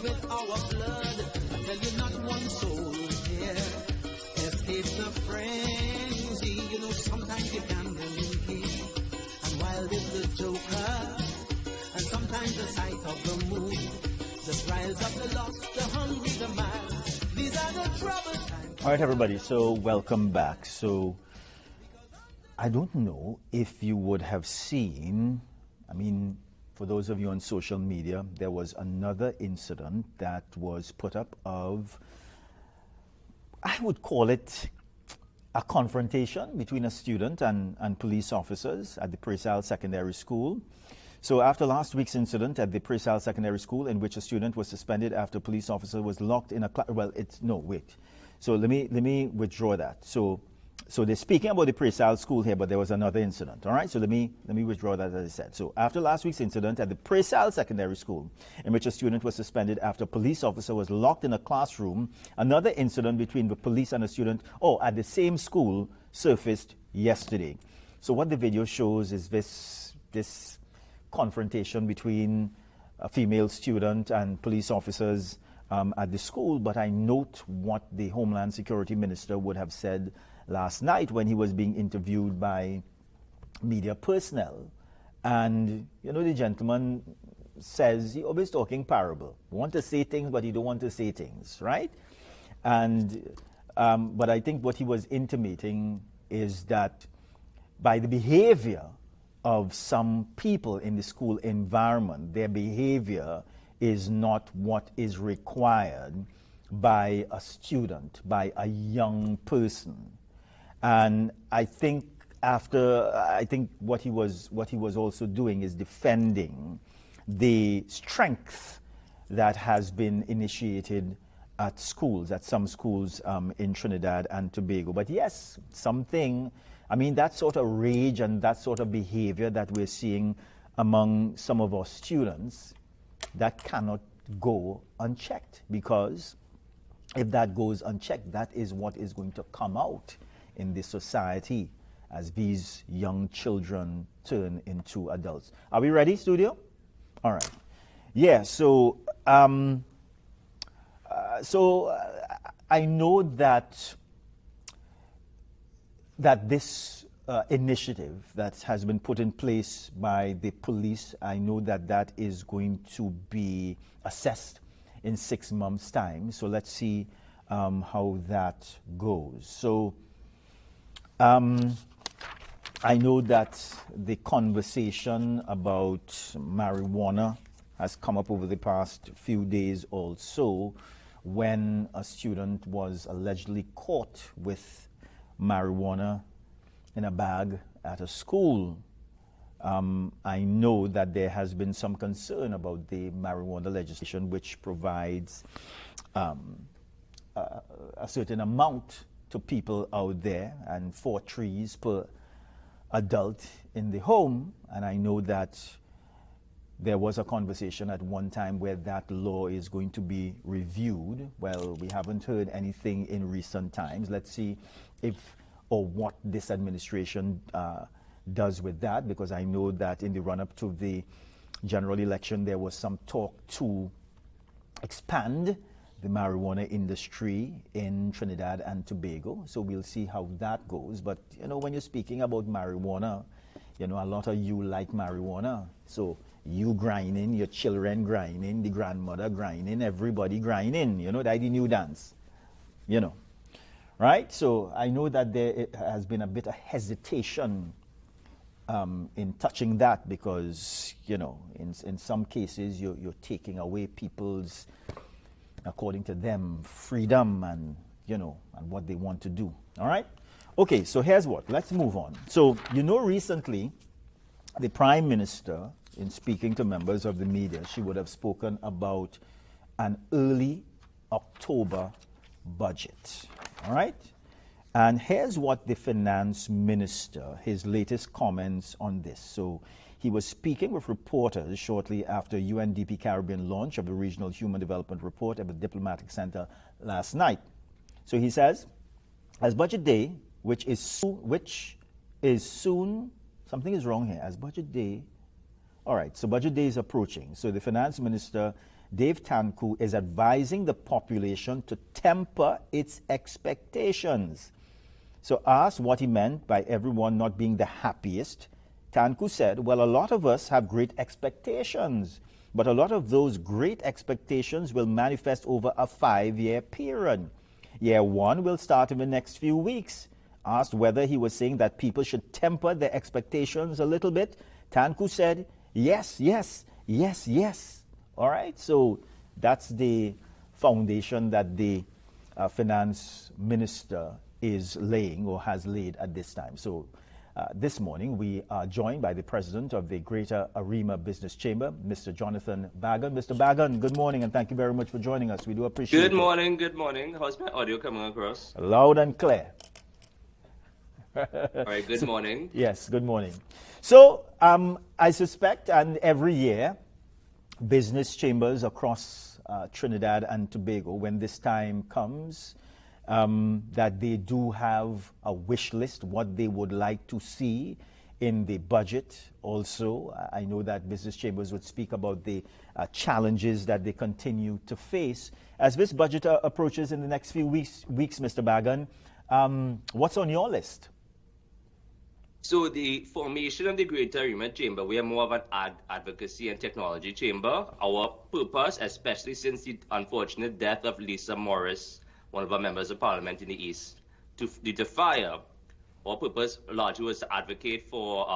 with our blood. I tell you, not one soul here escapes the frenzy. You know, sometimes you gamble in here, and wild is the joker, and sometimes the sight of the moon just riles up the lost, the hungry, the mad. These are the troubled times. All right, everybody, so welcome back. So I don't know if you would have seen, I mean, for those of you on social media, there was another incident that was put up of, I would call it a confrontation between a student and police officers at the Presal Secondary School. So after last week's incident at the Presal Secondary School, in which a student was suspended after a police officer was locked in a class, well, it's, no, wait. So let me withdraw that. So they're speaking about the Presal school here, but there was another incident, all right? So let me withdraw that, as I said. So after last week's incident at the Presal Secondary School, in which a student was suspended after a police officer was locked in a classroom, another incident between the police and a student, at the same school, surfaced yesterday. So what the video shows is this confrontation between a female student and police officers at the school, but I note what the Homeland Security Minister would have said last night when he was being interviewed by media personnel. And, you know, the gentleman says he always talking parable. He want to say things, but he don't want to say things, right? And, but I think what he was intimating is that by the behavior of some people in the school environment, their behavior is not what is required by a student, by a young person. And I think what he was also doing is defending the strength that has been initiated at schools, at some schools in Trinidad and Tobago. But yes, that sort of rage and that sort of behavior that we're seeing among some of our students, that cannot go unchecked, because if that goes unchecked, that is what is going to come out in this society as these young children turn into adults. Are we ready, studio? All right. Yeah, so I know that this initiative that has been put in place by the police, I know that is going to be assessed in 6 months' time. So let's see how that goes. So I know that the conversation about marijuana has come up over the past few days also, when a student was allegedly caught with marijuana in a bag at a school. I know that there has been some concern about the marijuana legislation, which provides a certain amount to people out there, and 4 trees per adult in the home. And I know that there was a conversation at one time where that law is going to be reviewed. Well, we haven't heard anything in recent times. Let's see if or what this administration does with that, because I know that in the run-up to the general election, there was some talk to expand the marijuana industry in Trinidad and Tobago. So we'll see how that goes. But, you know, when you're speaking about marijuana, you know, a lot of you like marijuana. So you grinding, your children grinding, the grandmother grinding, everybody grinding. You know, that's the new dance, you know. Right? So I know that there has been a bit of hesitation in touching that, because, you know, in some cases you're taking away people's, according to them, freedom and, you know, and what they want to do. All right? Okay, so here's what. Let's move on. So, you know, recently the Prime Minister, in speaking to members of the media, she would have spoken about an early October budget. All right? And here's what the Finance Minister, his latest comments on this. So he was speaking with reporters shortly after UNDP Caribbean launch of the Regional Human Development Report at the Diplomatic Center last night. So he says, as Budget Day, which is soon, something is wrong here, as Budget Day, all right, so Budget Day is approaching. So the Finance Minister Dave Tanku is advising the population to temper its expectations. So asked what he meant by everyone not being the happiest, Tanku said, well, a lot of us have great expectations, but a lot of those great expectations will manifest over a 5-year period. Year 1 will start in the next few weeks. Asked whether he was saying that people should temper their expectations a little bit, Tanku said, yes, yes, yes, yes. All right, so that's the foundation that the finance minister is laying or has laid at this time. So this morning we are joined by the president of the Greater Arima Business Chamber, Mr. Jonathan Bhagan. Mr. Bhagan, good morning and thank you very much for joining us. We do appreciate it. Good morning, good morning. How's my audio coming across? Loud and clear. All right, good morning. Yes, good morning. So I suspect, and every year, business chambers across Trinidad and Tobago, when this time comes, that they do have a wish list, what they would like to see in the budget. Also, I know that business chambers would speak about the challenges that they continue to face. As this budget approaches in the next few weeks, Mr. Bhagan, what's on your list? So the formation of the Greater Arima Chamber, we are more of an advocacy and technology chamber. Our purpose, especially since the unfortunate death of Lisa Morris, one of our members of parliament in the East, to the fire, our purpose largely was to advocate for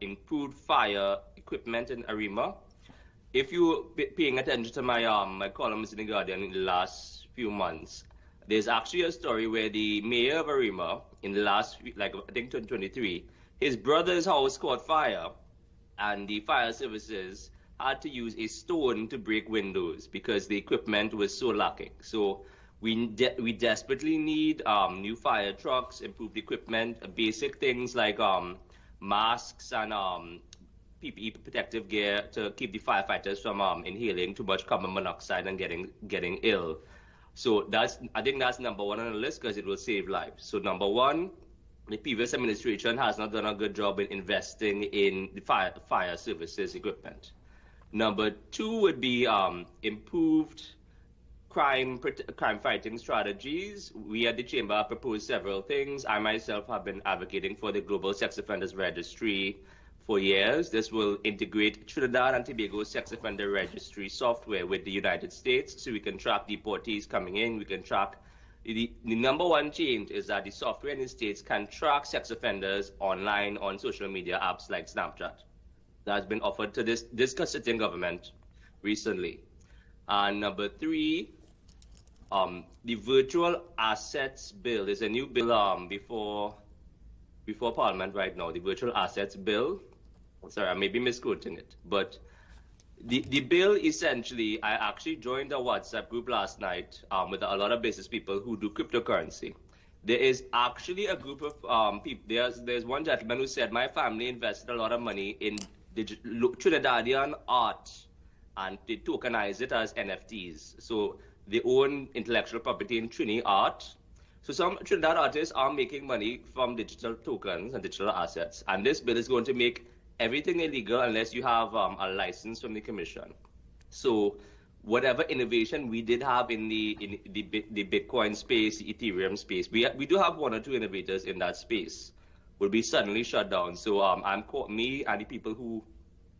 improved fire equipment in Arima. If you're paying attention to my columns in The Guardian in the last few months, there's actually a story where the mayor of Arima, in the last, I think 2023, his brother's house caught fire, and the fire services had to use a stone to break windows because the equipment was so lacking. So we desperately need new fire trucks, improved equipment, basic things like masks and PPE, protective gear, to keep the firefighters from inhaling too much carbon monoxide and getting ill. So I think that's number one on the list because it will save lives. So number one, the previous administration has not done a good job in investing in the fire services equipment. Number two would be improved crime fighting strategies. We at the Chamber have proposed several things. I myself have been advocating for the Global Sex Offenders Registry for years. This will integrate Trinidad and Tobago Sex Offender Registry software with the United States so we can track deportees coming in. We can track the number one change is that the software in the States can track sex offenders online on social media apps like Snapchat. That has been offered to this sitting government recently. And number three, the virtual assets bill. There's a new bill before Parliament right now, the virtual assets bill. Sorry, I may be misquoting it, but the bill essentially, I actually joined a WhatsApp group last night with a lot of business people who do cryptocurrency. There is actually a group of people. There's one gentleman who said, my family invested a lot of money in Trinidadian art, and they tokenize it as NFTs. So they own intellectual property in Trini art. So some Trinidad artists are making money from digital tokens and digital assets, and this bill is going to make everything illegal unless you have a license from the commission. So whatever innovation we did have in the Bitcoin space, the Ethereum space, we do have one or two innovators in that space, will be suddenly shut down. So me and the people who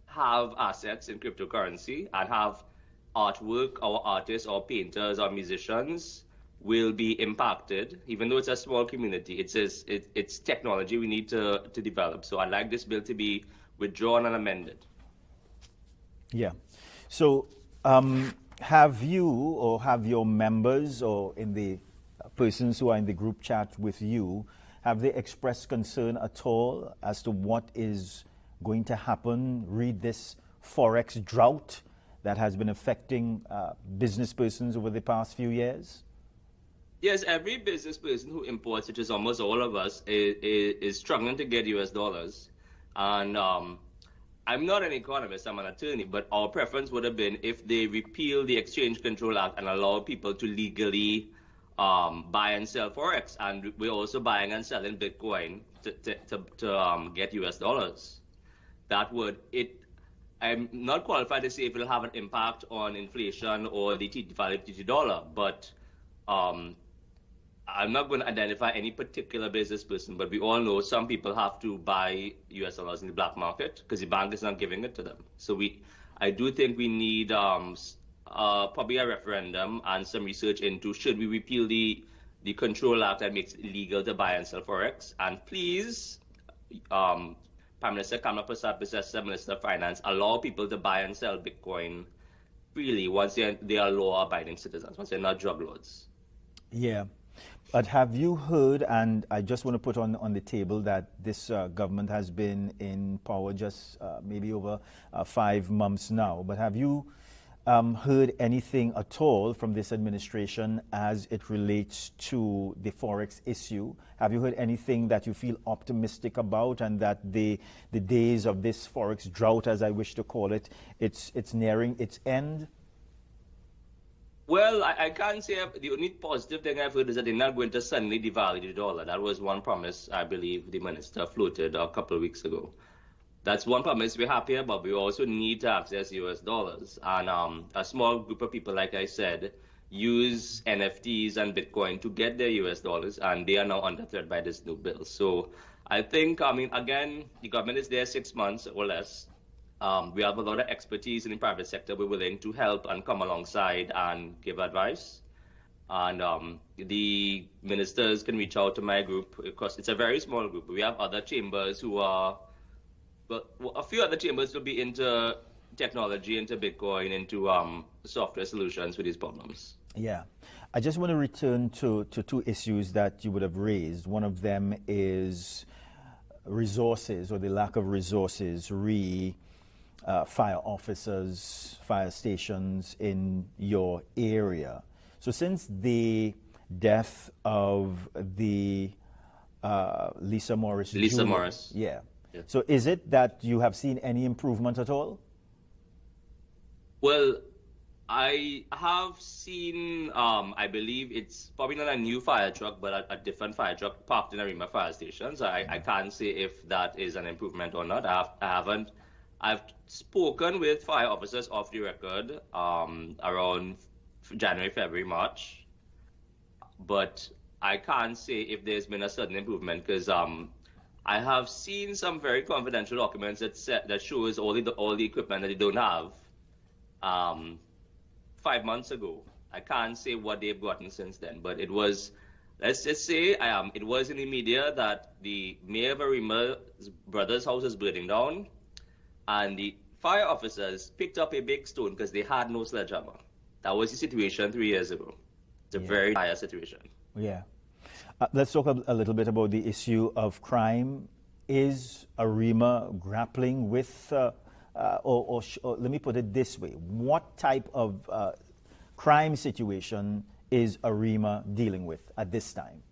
have assets in cryptocurrency and have artwork, or artists or painters or musicians, will be impacted, even though it's a small community. It's technology we need to develop. So I'd like this bill to be withdrawn and amended. Yeah. So have you or have your members or in the persons who are in the group chat with you, have they expressed concern at all as to what is going to happen? Read this Forex drought that has been affecting business persons over the past few years? Yes, every business person who imports, which is almost all of us, is struggling to get US dollars. And I'm not an economist, I'm an attorney, but our preference would have been if they repeal the Exchange Control Act and allow people to legally buy and sell Forex. And we're also buying and selling Bitcoin to get US dollars. That would, I'm not qualified to say if it'll have an impact on inflation or the value of the dollar, but I'm not going to identify any particular business person, but we all know some people have to buy US dollars in the black market because the bank is not giving it to them. So I do think we need probably a referendum and some research into should we repeal the Control Act that makes it illegal to buy and sell Forex. And please, Prime Minister Kamala Prasad, Minister of Finance, allow people to buy and sell Bitcoin freely once they are law-abiding citizens, once they're not drug lords. Yeah. But have you heard, and I just want to put on the table that this government has been in power just maybe over 5 months now, but have you heard anything at all from this administration as it relates to the Forex issue? Have you heard anything that you feel optimistic about and that the days of this Forex drought, as I wish to call it, it's nearing its end? Well, I can't say the only positive thing I've heard is that they're not going to suddenly devalue the dollar. That was one promise I believe the minister floated a couple of weeks ago. That's one promise we're happy about. We also need to access US dollars. And a small group of people, like I said, use NFTs and Bitcoin to get their US dollars, and they are now under threat by this new bill. So I think, again, the government is there 6 months or less. We have a lot of expertise in the private sector. We're willing to help and come alongside and give advice. And the ministers can reach out to my group because it's a very small group. We have other chambers who are, well, a few other chambers will be into technology, into Bitcoin, into software solutions for these problems. Yeah. I just want to return to two issues that you would have raised. One of them is resources or the lack of resources fire officers, fire stations in your area. So since the death of the Lisa Morris. Yeah. So is it that you have seen any improvement at all? Well, I have seen, I believe it's probably not a new fire truck, but a different fire truck parked in Arima fire station. So I can't say if that is an improvement or not. I've spoken with fire officers off the record around January, February, March, but I can't say if there's been a sudden improvement because I have seen some very confidential documents that shows all the equipment that they don't have 5 months ago. I can't say what they've gotten since then, but it was, let's just say, it was in the media that the mayor of Arima's brother's house is burning down, and the fire officers picked up a big stone because they had no sledgehammer. That was the situation 3 years ago. It's a very dire situation. Yeah. Let's talk a little bit about the issue of crime. Is Arima grappling with, or let me put it this way, what type of crime situation is Arima dealing with at this time?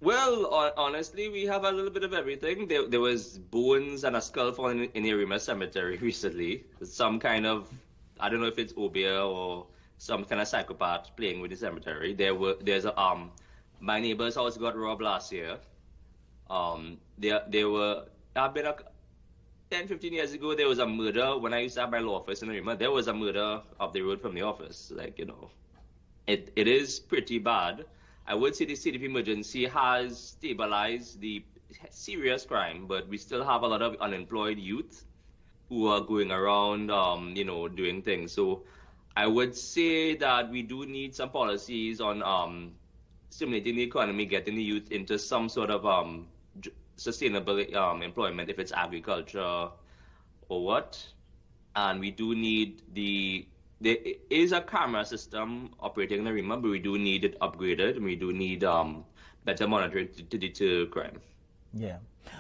Well, honestly, we have a little bit of everything. There was bones and a skull found in the Arima cemetery recently. Some kind of, I don't know if it's Obia or some kind of psychopath playing with the cemetery. There's my neighbor's house got robbed last year. I've been 10, 15 years ago, there was a murder. When I used to have my law office in Arima, there was a murder up the road from the office. Like, it is pretty bad. I would say the state of emergency has stabilized the serious crime, but we still have a lot of unemployed youth who are going around, doing things. So I would say that we do need some policies on stimulating the economy, getting the youth into some sort of sustainable employment, if it's agriculture or what. And we do need there is a camera system operating in Arima, but we do need it upgraded, and we do need better monitoring to deter crime. Yeah.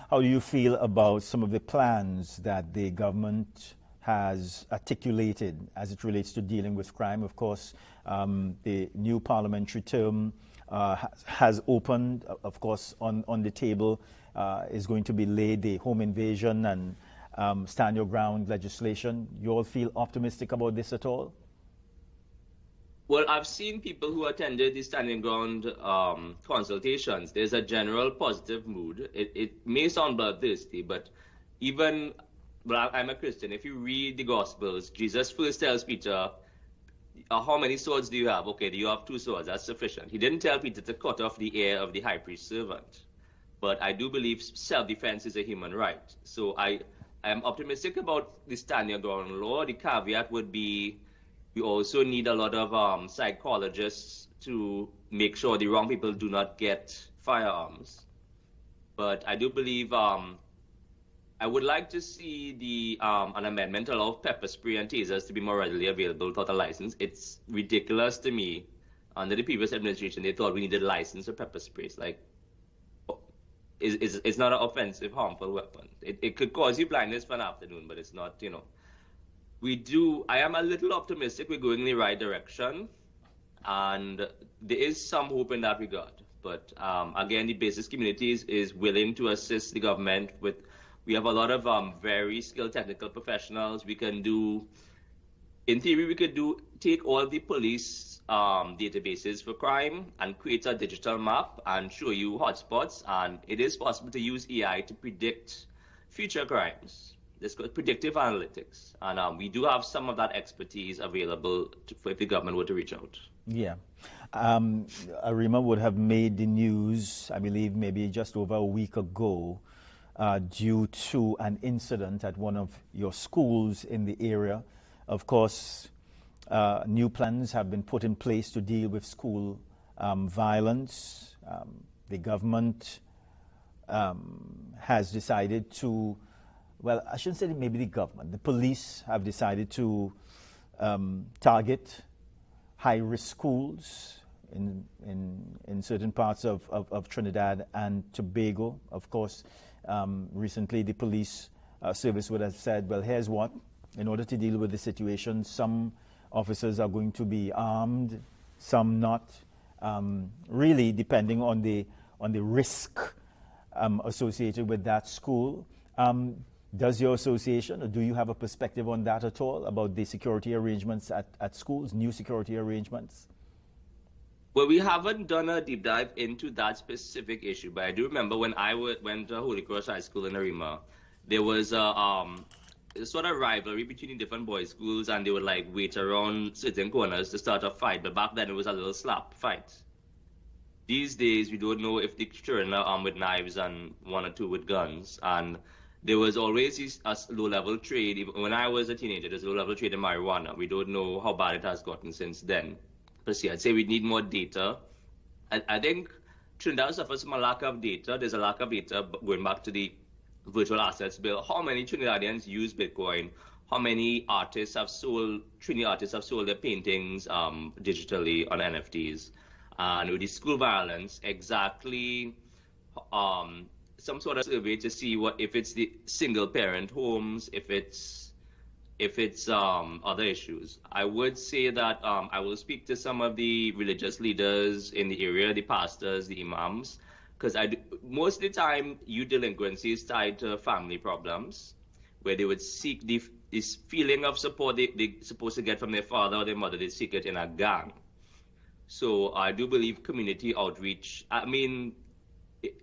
How do you feel about some of the plans that the government has articulated as it relates to dealing with crime? Of course, the new parliamentary term has opened. Of course, on the table is going to be laid the home invasion and stand your ground legislation. You all feel optimistic about this at all? Well, I've seen people who attended the standing ground consultations. There's a general positive mood. It may sound bloodthirsty, but even well, I'm a Christian. If you read the Gospels, Jesus first tells Peter, how many swords do you have? Okay, do you have 2 swords? That's sufficient. He didn't tell Peter to cut off the ear of the high priest's servant. But I do believe self-defense is a human right. So I am optimistic about the stand your ground law. The caveat would be we also need a lot of psychologists to make sure the wrong people do not get firearms. But I do believe I would like to see an amendment allow pepper spray and tasers to be more readily available without a license. It's ridiculous to me. Under the previous administration, they thought we needed a license for pepper sprays. Like, it's not an offensive, harmful weapon. It could cause you blindness for an afternoon, but it's not, I am a little optimistic we're going in the right direction, and there is some hope in that regard. But again, the business community is willing to assist the government with. We have a lot of very skilled technical professionals. We can do, in theory, take all the police databases for crime and create a digital map and show you hotspots. And it is possible to use AI to predict future crimes. This is predictive analytics. And we do have some of that expertise available if the government were to reach out. Yeah. Arima would have made the news, I believe, maybe just over a week ago, due to an incident at one of your schools in the area. Of course, new plans have been put in place to deal with school violence. The government has decided to, well, I shouldn't say maybe the government, the police have decided to target high-risk schools in certain parts of Trinidad and Tobago. Of course, recently the police service would have said, well, here's what, in order to deal with the situation, some officers are going to be armed, some not, really depending on the risk associated with that school. Does your association, or do you have a perspective on that at all, about the security arrangements at schools, new security arrangements? Well, we haven't done a deep dive into that specific issue, but I do remember when I went to Holy Cross High School in Arima, there was a sort of rivalry between different boys' schools, and they would like wait around certain corners to start a fight. But back then, it was a little slap fight. These days, we don't know if the children are armed with knives and 1 or 2 with guns. And there was always a low-level trade. Even when I was a teenager, there's a low-level trade in marijuana. We don't know how bad it has gotten since then. But see, I'd say we need more data. I think Trinidad suffers from a lack of data. There's a lack of data going back to the virtual assets bill. How many Trinidadians use Bitcoin? How many artists have sold, Trinidad artists have sold their paintings digitally on NFTs? And with the school violence, exactly some sort of survey to see if it's the single parent homes, if it's other issues. I would say that I will speak to some of the religious leaders in the area, the pastors, the imams, because most of the time, youth delinquency is tied to family problems, where they would seek this feeling of support they're supposed to get from their father or their mother. They seek it in a gang. So I do believe community outreach. I mean,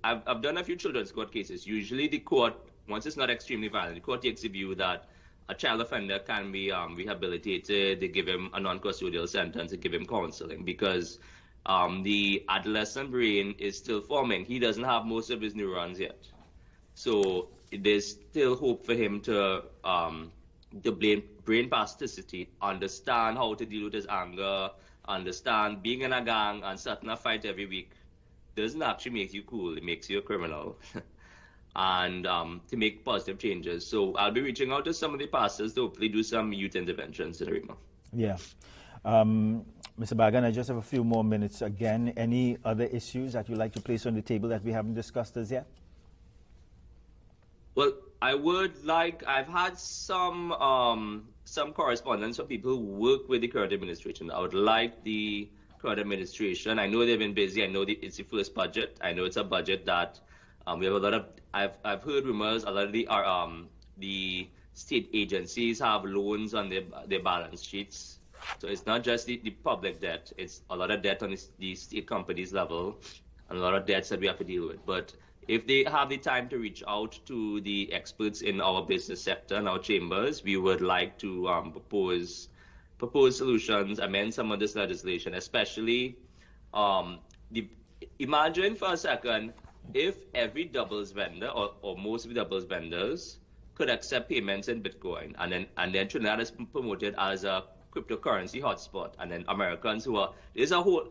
I've done a few children's court cases. Usually the court, once it's not extremely violent, the court takes the view that a child offender can be rehabilitated. They give him a non-custodial sentence, they give him counseling, because the adolescent brain is still forming. He doesn't have most of his neurons yet. So there's still hope for him to brain plasticity, understand how to deal with his anger, understand being in a gang and starting a fight every week doesn't actually make you cool, it makes you a criminal. And to make positive changes. So I'll be reaching out to some of the pastors to hopefully do some youth interventions in Arima. Yeah. Mr. Bhagan, I just have a few more minutes again. Any other issues that you'd like to place on the table that we haven't discussed as yet? Well, I've had some correspondence from people who work with the current administration. I would like the current administration, I know they've been busy, I know it's the first budget, I know it's a budget that we have a lot of, I've heard rumors, a lot of the state agencies have loans on their balance sheets. So it's not just the public debt, it's a lot of debt on the state companies level, and a lot of debts that we have to deal with. But If they have the time to reach out to the experts in our business sector and our chambers, we would like to propose solutions, amend some of this legislation, especially imagine for a second if every doubles vendor or most of the doubles vendors could accept payments in Bitcoin, and then Trinidad is promoted as a cryptocurrency hotspot, and then Americans there's a whole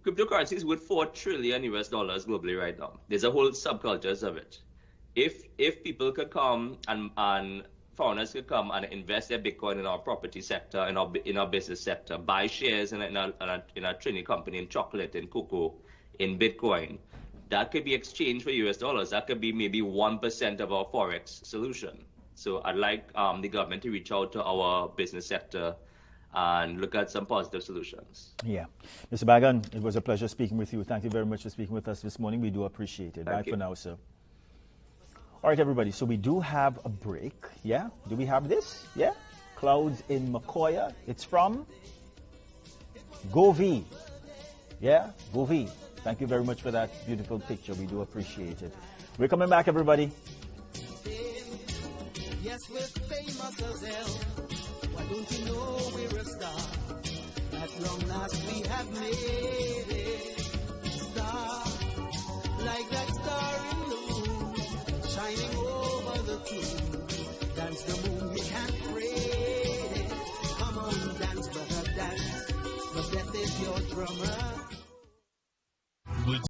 cryptocurrency is worth $4 trillion globally right now. There's a whole subcultures of it. If people could come and foreigners could come and invest their Bitcoin in our property sector, in our business sector, buy shares in a Trini company, in chocolate, in cocoa, in Bitcoin, that could be exchanged for US dollars. That could be maybe 1% of our Forex solution. So I'd like the government to reach out to our business sector and look at some positive solutions. Yeah. Mr. Bhagan, it was a pleasure speaking with you. Thank you very much for speaking with us this morning. We do appreciate it. Bye for now, sir. All right, everybody. So we do have a break. Yeah? Do we have this? Yeah? Clouds in Macoya. It's from Govi. Yeah? Govi. Thank you very much for that beautiful picture. We do appreciate it. We're coming back, everybody. Yes, we're famous as hell. Why don't you know we're a star? At long last we have made it.